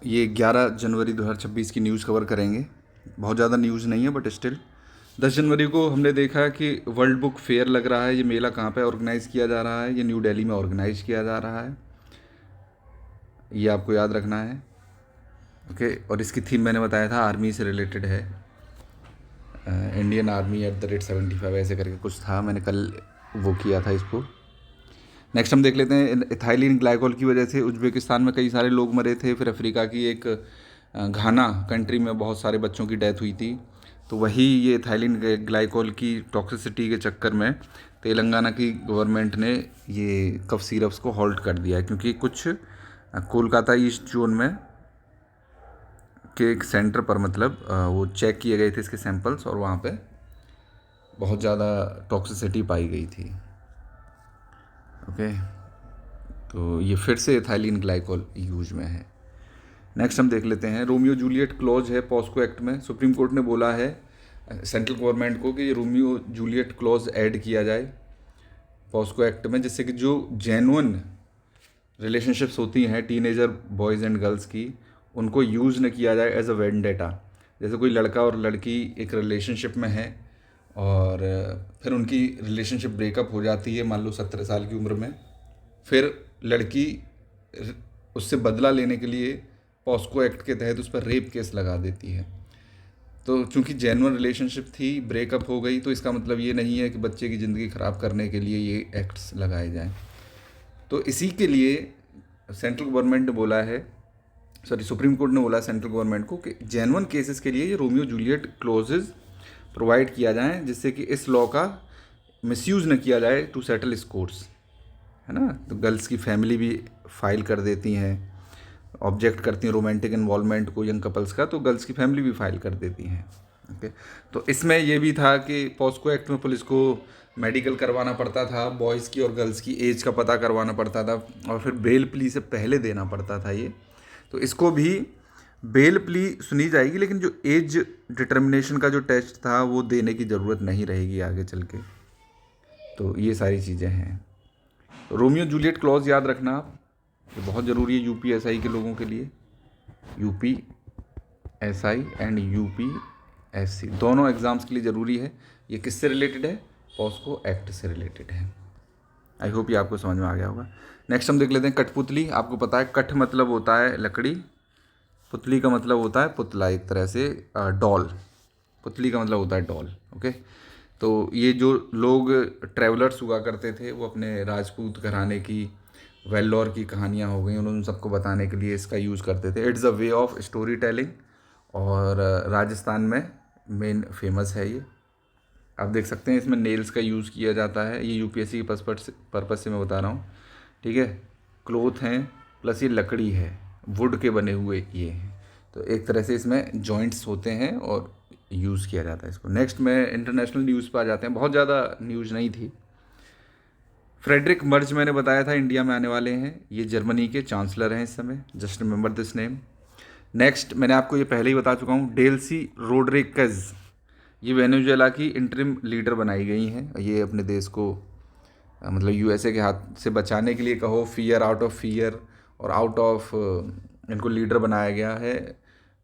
ये 11 जनवरी 2026 की news cover करेंगे। बहुत ज़्यादा न्यूज़ नहीं है बट स्टिल 10 जनवरी को हमने देखा कि वर्ल्ड बुक फेयर लग रहा है। ये मेला कहाँ पे ऑर्गेनाइज़ किया जा रहा है? ये न्यू दिल्ली में ऑर्गेनाइज़ किया जा रहा है। ये आपको याद रखना है। ओके, और इसकी थीम मैंने बताया था आर्मी से रिलेटेड है। इंडियन आर्मी @75 ऐसे करके कुछ था, मैंने कल वो किया था इसको। नेक्स्ट हम देख लेते हैं इथाइलिन ग्लाइकोल की वजह से उज्बेकिस्तान में कई सारे लोग मरे थे। फिर अफ्रीका की एक घाना कंट्री में बहुत सारे बच्चों की डेथ हुई थी। तो वही ये इथाइलिन ग्लाइकोल की टॉक्सिसिटी के चक्कर में तेलंगाना की गवर्नमेंट ने ये कफ सिरप्स को हॉल्ट कर दिया है, क्योंकि कुछ कोलकाता ईस्ट जोन में के एक सेंटर पर मतलब वो चेक किए गए थे इसके सैंपल्स, और वहाँ पे बहुत ज़्यादा टॉक्सिसिटी पाई गई थी। ओके, तो ये फिर से एथाइलिन ग्लाइकोल यूज में है। नेक्स्ट हम देख लेते हैं रोमियो जूलियट क्लॉज है पॉस्को एक्ट में। सुप्रीम कोर्ट ने बोला है सेंट्रल गवर्नमेंट को कि ये रोमियो जूलियट क्लॉज ऐड किया जाए पॉस्को एक्ट में, जिससे कि जो जेन्युइन रिलेशनशिप्स होती हैं टीनेजर बॉयज़ एंड गर्ल्स की, उनको यूज़ न किया जाए एज अ वेंडेटा। जैसे कोई लड़का और लड़की एक रिलेशनशिप में है और फिर उनकी रिलेशनशिप ब्रेकअप हो जाती है, मान लो 17 साल की उम्र में। फिर लड़की उससे बदला लेने के लिए पॉस्को एक्ट के तहत उस पर रेप केस लगा देती है। तो चूंकि जेन्युइन रिलेशनशिप थी, ब्रेकअप हो गई, तो इसका मतलब ये नहीं है कि बच्चे की ज़िंदगी ख़राब करने के लिए ये एक्ट्स लगाए जाएं। तो इसी के लिए सेंट्रल गवर्नमेंट ने बोला है, सॉरी सुप्रीम कोर्ट ने बोला सेंट्रल गवर्नमेंट को कि जेन्युइन केसेस के लिए ये रोमियो जूलियट क्लोजेज प्रोवाइड किया जाए, जिससे कि इस लॉ का मिसयूज़ न किया जाए टू सेटल स्कोर्स, है ना। तो गर्ल्स की फैमिली भी फाइल कर देती हैं, ऑब्जेक्ट करती हैं रोमांटिक इन्वॉल्वमेंट को यंग कपल्स का, तो गर्ल्स की फैमिली भी फाइल कर देती हैं। ओके, तो इसमें यह भी था कि पॉस्को एक्ट में पुलिस को मेडिकल करवाना पड़ता था, बॉयज़ की और गर्ल्स की एज का पता करवाना पड़ता था, और फिर बेल प्ली से पहले देना पड़ता था ये। तो इसको भी बेल प्ली सुनी जाएगी, लेकिन जो एज डिटर्मिनेशन का जो टेस्ट था वो देने की ज़रूरत नहीं रहेगी आगे चल के। तो ये सारी चीज़ें हैं। रोमियो जूलियट क्लॉज याद रखना आप, ये बहुत ज़रूरी है यूपीएसआई के लोगों के लिए। यूपीएसआई एंड यूपीएससी दोनों एग्ज़ाम्स के लिए ज़रूरी है। ये किससे रिलेटेड है? पॉस्को एक्ट से रिलेटेड है। आई होप ये आपको समझ में आ गया होगा। नेक्स्ट हम देख लेते हैं कठपुतली। आपको पता है कठ मतलब होता है लकड़ी, पुतली का मतलब होता है पुतला, एक तरह से डॉल। पुतली का मतलब होता है डॉल। ओके, तो ये जो लोग ट्रैवलर्स हुआ करते थे, वो अपने राजपूत घराने की, वेल्लोर की कहानियाँ हो गई, उन्होंने सबको बताने के लिए इसका यूज़ करते थे। It's a way of story telling, और राजस्थान में मेन फेमस है ये। आप देख सकते हैं इसमें नेल्स का यूज़ किया जाता है। ये यूपीएससी के पर्पज़ से मैं बता रहा हूँ, ठीक है। क्लोथ हैं प्लस ये लकड़ी है, वुड के बने हुए ये हैं, तो एक तरह से इसमें जॉइंट्स होते हैं और यूज़ किया जाता है इसको। नेक्स्ट में इंटरनेशनल न्यूज़ पर आ जाते हैं। बहुत ज़्यादा न्यूज़ नहीं थी। फ्रेडरिक मर्ज मैंने बताया था इंडिया में आने वाले हैं। ये जर्मनी के चांसलर हैं इस समय, just remember this name. Next मैंने आपको ये पहले ही बता चुका हूँ, डेल्सी रोड्रिगेज, ये वेनेजुएला की इंटरिम लीडर बनाई गई हैं। ये अपने देश को मतलब यूएसए के हाथ से बचाने के लिए कहो, फियर आउट ऑफ फियर और आउट ऑफ इनको लीडर बनाया गया है,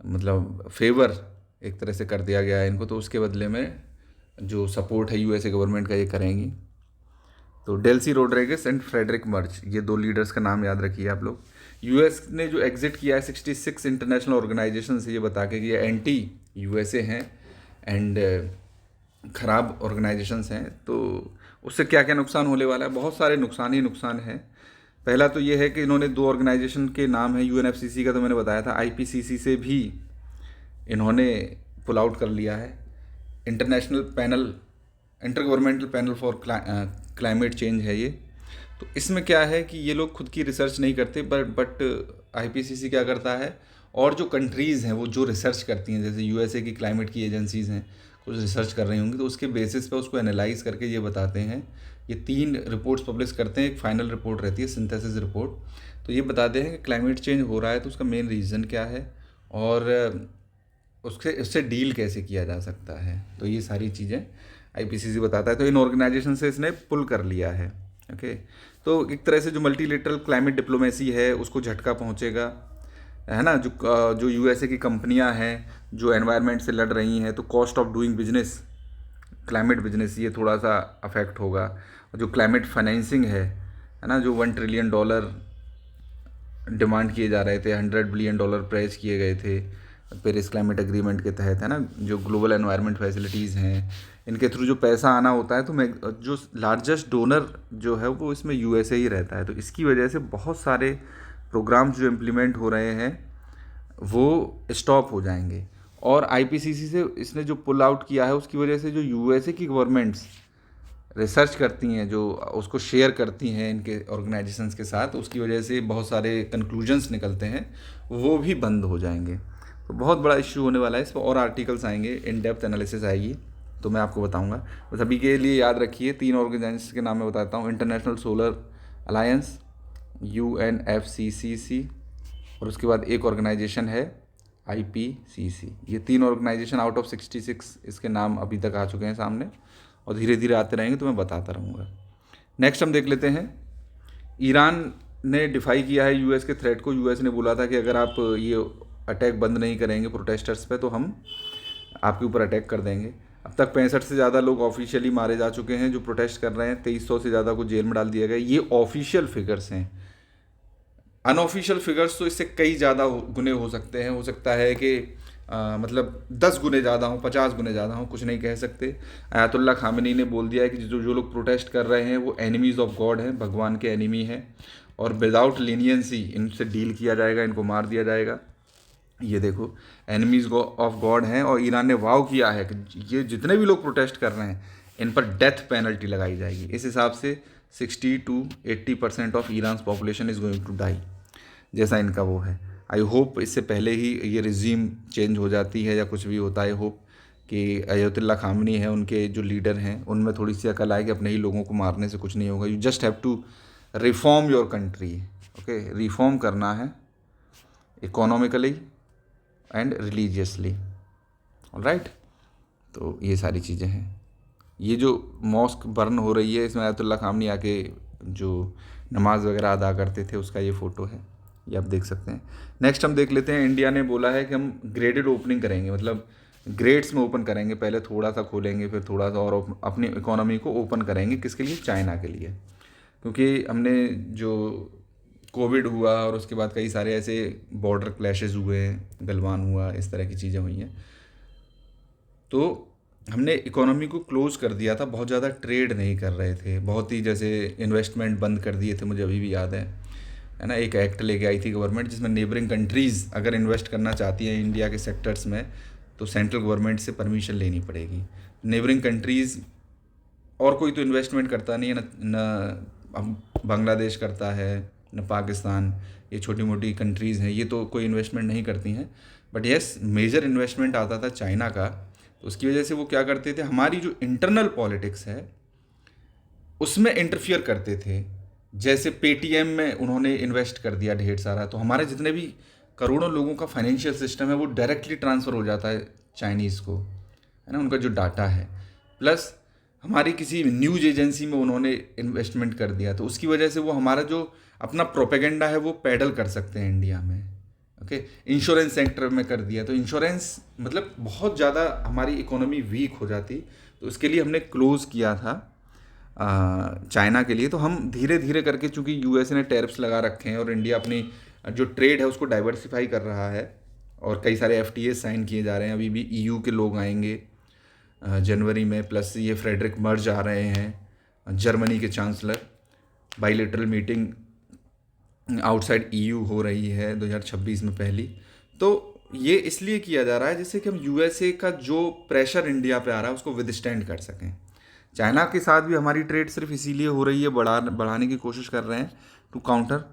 मतलब फेवर एक तरह से कर दिया गया है इनको, तो उसके बदले में जो सपोर्ट है यूएसए गवर्नमेंट का ये करेंगी। तो Delsey Rodriguez and Friedrich Merz, ये दो लीडर्स का नाम याद रखिए आप लोग। यूएस ने जो एग्जिट किया है 66 इंटरनेशनल ऑर्गेनाइजेशन से, ये बता के कि ये एंटी यूएसए हैं एंड ख़राब ऑर्गेनाइजेशंस हैं। तो उससे क्या क्या नुकसान होने वाला है? बहुत सारे नुकसान ही नुकसान हैं। पहला तो ये है कि इन्होंने दो ऑर्गेनाइजेशन के नाम है, यूएनएफसीसी का तो मैंने बताया था, आईपीसीसी से भी इन्होंने पुल आउट कर लिया है। International panel, inter governmental panel for climate change है ये। तो इसमें क्या है कि ये लोग खुद की रिसर्च नहीं करते, बट आईपीसीसी क्या करता है, और जो कंट्रीज़ हैं वो जो रिसर्च करती हैं, जैसे यूएसए की क्लाइमेट की एजेंसीज़ हैं, कुछ रिसर्च कर रही होंगी, तो उसके बेसिस पे उसको एनालाइज करके ये बताते हैं। ये 3 रिपोर्ट्स पब्लिश करते हैं, एक फाइनल रिपोर्ट रहती है सिंथेसिस रिपोर्ट। तो ये बताते हैं कि क्लाइमेट चेंज हो रहा है तो उसका मेन रीज़न क्या है और उससे डील कैसे किया जा सकता है। तो ये सारी चीज़ें आईपीसीसी बताता है। तो इन ऑर्गेनाइजेशन से इसने पुल कर लिया है। ओके, तो एक तरह से जो मल्टीलेटरल क्लाइमेट डिप्लोमेसी है उसको झटका पहुंचेगा। है ना, जो यूएसए की कंपनियां हैं जो एनवायरनमेंट से लड़ रही हैं, तो cost of doing business, climate business, ये थोड़ा सा अफेक्ट होगा। और जो क्लाइमेट फाइनेंसिंग है ना, जो $1 ट्रिलियन डिमांड किए जा रहे थे, $100 बिलियन प्रेज किए गए थे पेरिस क्लाइमेट एग्रीमेंट के तहत, है ना, जो ग्लोबल एनवायरनमेंट फैसिलिटीज़ हैं, इनके थ्रू जो पैसा आना होता है, तो मैं जो लार्जेस्ट डोनर जो है वो इसमें यूएसए ही रहता है। तो इसकी वजह से बहुत सारे प्रोग्राम्स जो इम्प्लीमेंट हो रहे हैं वो स्टॉप हो जाएंगे। और आईपीसीसी से इसने जो पुल आउट किया है, उसकी वजह से जो यूएसए की गवर्नमेंट्स रिसर्च करती हैं, जो उसको शेयर करती हैं इनके ऑर्गेनाइजेशंस के साथ, उसकी वजह से बहुत सारे कंक्लूजन्स निकलते हैं, वो भी बंद हो जाएंगे। तो बहुत बड़ा इश्यू होने वाला है, इस पर और आर्टिकल्स आएंगे, इन डेप्थ एनालिसिस आएगी, तो मैं आपको बताऊंगा। बस अभी के लिए याद रखिए 3 ऑर्गेनाइजेशन के नाम मैं बताता हूँ। इंटरनेशनल सोलर अलायंस, UNFCCC, और उसके बाद एक ऑर्गेनाइजेशन है IPCC। ये 3 ऑर्गेनाइजेशन आउट ऑफ 66 इसके नाम अभी तक आ चुके हैं सामने, और धीरे धीरे आते रहेंगे तो मैं बताता रहूँगा। नेक्स्ट हम देख लेते हैं, ईरान ने डिफाई किया है यूएस के थ्रेट को। यूएस ने बोला था कि अगर आप ये अटैक बंद नहीं करेंगे प्रोटेस्टर्स पे, तो हम आपके ऊपर अटैक कर देंगे। अब तक 65 से ज़्यादा लोग ऑफिशियली मारे जा चुके हैं जो प्रोटेस्ट कर रहे हैं, 2300 से ज़्यादा को जेल में डाल दिया गया। ये ऑफिशियल फिगर्स हैं। अनऑफिशियल फिगर्स तो इससे कई ज़्यादा गुने हो सकते हैं। हो सकता है कि मतलब 10 गुने ज़्यादा हों, 50 गुने ज़्यादा हों, कुछ नहीं कह सकते। आयतुल्लाह खामेनी ने बोल दिया है कि जो लोग प्रोटेस्ट कर रहे हैं वो एनिमीज़ ऑफ गॉड हैं, भगवान के एनिमी हैं, और विदाउट लीनियंसी इनसे डील किया जाएगा, इनको मार दिया जाएगा। ये देखो, एनिमीज़ ऑफ गॉड हैं। और ईरान ने वाव किया है कि ये जितने भी लोग प्रोटेस्ट कर रहे हैं इन पर डेथ पेनल्टी लगाई जाएगी। इस हिसाब से 60 to 80% of Iran population is going to die, जैसा इनका वो है। आई होप इससे पहले ही ये रिजीम चेंज हो जाती है या कुछ भी होता है। आई होप कि अयतुल्लाह खामनी है, उनके जो लीडर हैं, उनमें थोड़ी सी अकल आए कि अपने ही लोगों को मारने से कुछ नहीं होगा। You just have to reform your country. Okay, reform करना है इकोनॉमिकली एंड रिलीजियसली। ऑलराइट, तो ये सारी चीज़ें हैं। ये जो मॉस्क बर्न हो रही है, इसमें अयतुल्लाह खामनी आके जो नमाज वगैरह अदा करते थे, उसका ये फ़ोटो है, ये आप देख सकते हैं। नेक्स्ट हम देख लेते हैं, इंडिया ने बोला है कि हम ग्रेडेड ओपनिंग करेंगे, मतलब ग्रेड्स में ओपन करेंगे। पहले थोड़ा सा खोलेंगे, फिर थोड़ा सा और अपनी इकोनॉमी को ओपन करेंगे। किसके लिए? चाइना के लिए। क्योंकि हमने जो कोविड हुआ और उसके बाद कई सारे ऐसे बॉर्डर क्लैशेस हुए, गलवान हुआ, इस तरह की चीज़ें हुई हैं, तो हमने इकोनॉमी को क्लोज़ कर दिया था। बहुत ज़्यादा ट्रेड नहीं कर रहे थे, बहुत ही जैसे इन्वेस्टमेंट बंद कर दिए थे। मुझे अभी भी याद है ना, एक एक्ट लेके आई थी गवर्नमेंट जिसमें नेबरिंग कंट्रीज़ अगर इन्वेस्ट करना चाहती हैं इंडिया के सेक्टर्स में, तो सेंट्रल गवर्नमेंट से परमिशन लेनी पड़ेगी। नेबरिंग कंट्रीज़, और कोई तो इन्वेस्टमेंट करता नहीं है, न बांग्लादेश करता है, न पाकिस्तान, ये छोटी मोटी कंट्रीज़ हैं, ये तो कोई इन्वेस्टमेंट नहीं करती हैं। बट येस, मेजर इन्वेस्टमेंट आता था चाइना का। तो उसकी वजह से वो क्या करते थे, हमारी जो इंटरनल पॉलिटिक्स है उसमें इंटरफियर करते थे। जैसे पेटीएम में उन्होंने इन्वेस्ट कर दिया ढेर सारा, तो हमारे जितने भी करोड़ों लोगों का फाइनेंशियल सिस्टम है वो डायरेक्टली ट्रांसफ़र हो जाता है चाइनीज़ को, है ना, उनका जो डाटा है। प्लस हमारी किसी न्यूज़ एजेंसी में उन्होंने इन्वेस्टमेंट कर दिया, तो उसकी वजह से वो हमारा जो अपना प्रोपेगेंडा है वो पैडल कर सकते हैं इंडिया में। ओके, इंश्योरेंस सेक्टर में कर दिया, तो इंश्योरेंस मतलब बहुत ज़्यादा हमारी इकोनॉमी वीक हो जाती, तो उसके लिए हमने क्लोज़ किया था चाइना के लिए। तो हम धीरे धीरे करके, चूँकि यूएस ने टैरिफ्स लगा रखे हैं और इंडिया अपनी जो ट्रेड है उसको डाइवर्सिफाई कर रहा है, और कई सारे FTA साइन किए जा रहे हैं। अभी भी EU के लोग आएंगे जनवरी में, प्लस ये फ्रेडरिक मर्ज आ रहे हैं, जर्मनी के chancellor. Bilateral meeting outside EU हो रही है 2026 में पहली। तो ये इसलिए किया जा रहा है जिससे कि हम USA का जो प्रेशर इंडिया पे आ रहा है उसको विदस्टैंड कर सकें। चाइना के साथ भी हमारी ट्रेड सिर्फ इसीलिए हो रही है, बढ़ाने की कोशिश कर रहे हैं टू काउंटर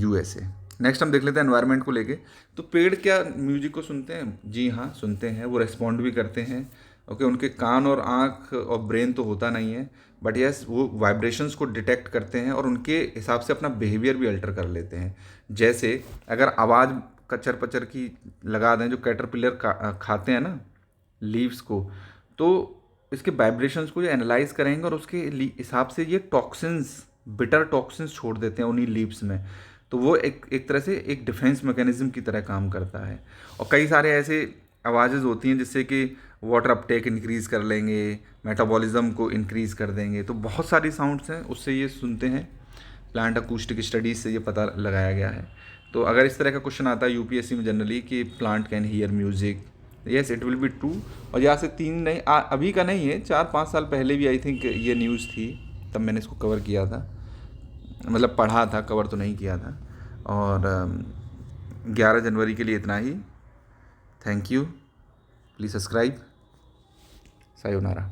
USA। नेक्स्ट हम देख लेते हैं एनवायरनमेंट को लेके। तो पेड़ क्या म्यूजिक को सुनते हैं? जी हाँ, सुनते हैं, वो रेस्पॉन्ड भी करते हैं। ओके, उनके कान और आँख और ब्रेन तो होता नहीं है, बट यस वो वाइब्रेशंस को डिटेक्ट करते हैं और उनके हिसाब से अपना बिहेवियर भी अल्टर कर लेते हैं। जैसे अगर आवाज़ कचर पचर की लगा दें, जो कैटरपिलर खाते हैं ना लीव्स को, तो इसके वाइब्रेशंस को ये एनालाइज करेंगे और उसके हिसाब से ये टॉक्सिन्स, बिटर टॉक्सिन्स छोड़ देते हैं उन्हीं लीव्स में। तो वो एक तरह से एक डिफेंस मैकेनिज्म की तरह काम करता है। और कई सारे ऐसे आवाज़ें होती हैं जिससे कि वाटर अपटेक इंक्रीज़ कर लेंगे, मेटाबॉलिज्म को इंक्रीज़ कर देंगे। तो बहुत सारी साउंड्स हैं, उससे ये सुनते हैं। प्लांट अकूस्टिक स्टडीज़ से ये पता लगाया गया है। तो अगर इस तरह का क्वेश्चन आता है यूपीएससी में जनरली कि plant can hear music, yes it will be true. और यहाँ से 3 नहीं अभी का नहीं है, 4-5 साल पहले भी आई थिंक ये न्यूज़ थी, तब मैंने इसको कवर किया था, मतलब पढ़ा था, कवर तो नहीं किया था। और 11 जनवरी के लिए इतना ही। Thank you, please subscribe. Sayonara.